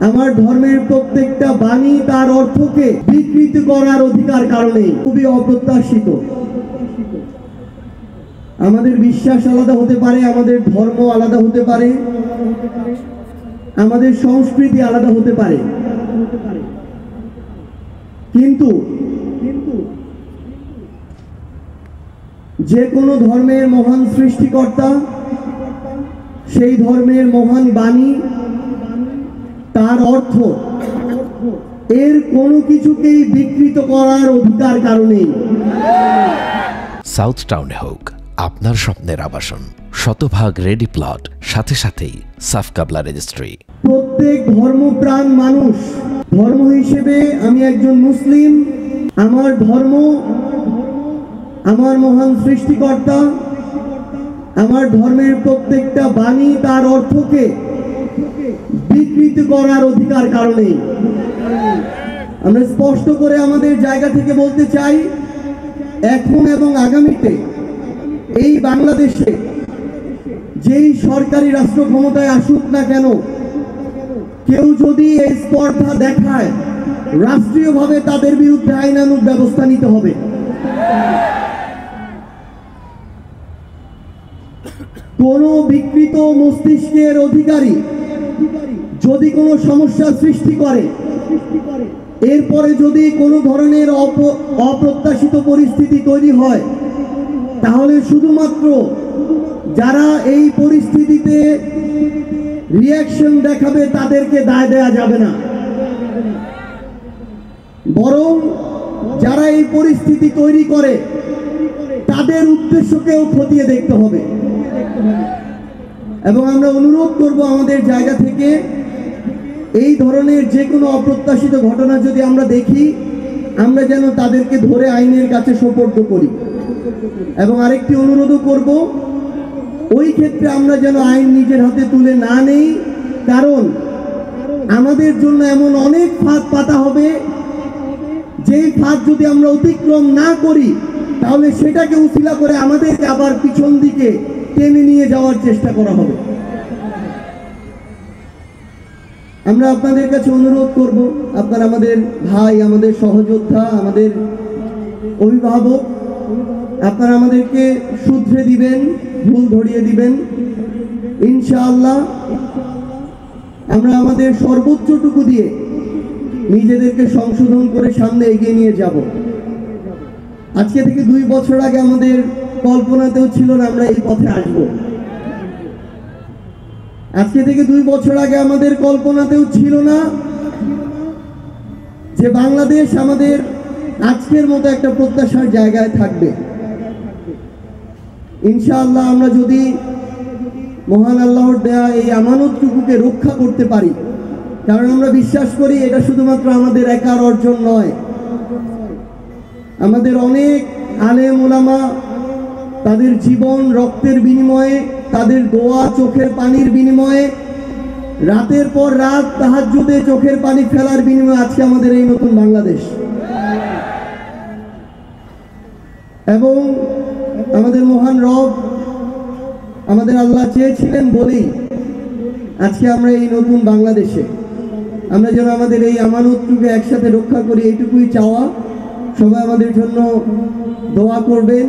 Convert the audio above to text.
আমার ধর্মের প্রত্যেকটা বাণী তার অর্থকে বিকৃত করার অধিকার কারণে খুবই অপ্রত্যাশিত। আমাদের বিশ্বাস আলাদা হতে পারে, আমাদের ধর্ম আলাদা হতে পারে, আমাদের সংস্কৃতি আলাদা হতে পারে, কিন্তু যে কোনো ধর্মের মহান সৃষ্টিকর্তা, সেই ধর্মের মহান বাণী, তার অর্থ, এর কোনো কিছুকেই বিকৃত করার অধিকার কারণেই। সাউথ টাউনে হোক আপনার স্বপ্নের আবাসন, শতভাগ রেডি প্লট, সাথে সাথেই সাফ কাবলা রেজিস্ট্রি। প্রত্যেক ধর্মপ্রাণ মানুষ, ধর্ম হিসেবে আমি একজন মুসলিম, আমার ধর্ম, আমার মহান সৃষ্টিকর্তা, আমার ধর্মের প্রত্যেকটা বাণী তার অর্থকে বিকৃত করার অধিকার কারণেই। আমরা স্পষ্ট করে আমাদের জায়গা থেকে বলতে চাই, এখন এবং আগামীতে এই বাংলাদেশে যেই সরকারি রাষ্ট্র ক্ষমতায় আসুক না কেন, কেউ যদি এই স্পর্ধা দেখায়, রাষ্ট্রীয়ভাবে তাদের বিরুদ্ধে আইনানুগ ব্যবস্থা নিতে হবে। কোন বিকৃত মস্তিষ্কের অধিকারী যদি কোনো সমস্যা সৃষ্টি করে, এরপরে যদি কোনো ধরনের অপ্রত্যাশিত পরিস্থিতি তৈরি হয়, তাহলে শুধুমাত্র যারা এই পরিস্থিতিতে রিঅ্যাকশন দেখাবে তাদেরকে দায় দেয়া যাবে না, বরং যারা এই পরিস্থিতি তৈরি করে তাদের উদ্দেশ্যকেও খতিয়ে দেখতে হবে। এবং আমরা অনুরোধ করব আমাদের জায়গা থেকে, এই ধরনের যে কোনো অপ্রত্যাশিত ঘটনা যদি আমরা দেখি, আমরা যেন তাদেরকে ধরে আইনের কাছে সোপর্দ করি। এবং আরেকটি অনুরোধও করব, ওই ক্ষেত্রে আমরা যেন আইন নিজের হাতে তুলে না নেই, কারণ আমাদের জন্য এমন অনেক ফাঁদ পাতা হবে, যেই ফাঁদ যদি আমরা অতিক্রম না করি, তাহলে সেটাকে উসিলা করে আমাদেরকে আবার পিছন দিকে টেনে নিয়ে যাওয়ার চেষ্টা করা হবে। আমরা আপনাদের কাছে অনুরোধ করব, আপনারা আমাদের ভাই, আমাদের সহযোদ্ধা, আমাদের অভিভাবক, আপনারা আমাদেরকে শুধরে দিবেন, ভুল ধরিয়ে দিবেন। ইনশাআল্লাহ আমরা আমাদের সর্বোচ্চটুকু দিয়ে নিজেদেরকে সংশোধন করে সামনে এগিয়ে নিয়ে যাব। আজকে থেকে 2 বছর আগে আমাদের কল্পনাতেও ছিল না আমরা এই পথে আসব। আজকে থেকে 2 বছর আগে আমাদের কল্পনাতেও ছিল না যে বাংলাদেশ আমাদের আজকের মতো একটা প্রত্যাশার জায়গায় থাকবে। ইনশাআল্লাহ আমরা যদি মহান আল্লাহর দেয়া এই আমানতটুকুকে রক্ষা করতে পারি, কারণ আমরা বিশ্বাস করি এটা শুধুমাত্র আমাদের একার অর্জন নয়, আমাদের অনেক আলেম ওলামা তাদের জীবন রক্তের বিনিময়ে, তাদের দোয়া চোখের পানির বিনিময়ে, রাতের পর রাত তাহাজ্জুদে চোখের পানি ফেলার বিনিময়ে আজকে আমাদের এই নতুন বাংলাদেশ। এবং আমাদের মহান রব, আমাদের আল্লাহ চেয়েছিলেন বলেই আজকে আমরা এই নতুন বাংলাদেশে আমরা যেন আমাদের এই আমানতটুকু একসাথে রক্ষা করি, এইটুকুই চাওয়া। সবাই আমাদের জন্য দোয়া করবেন।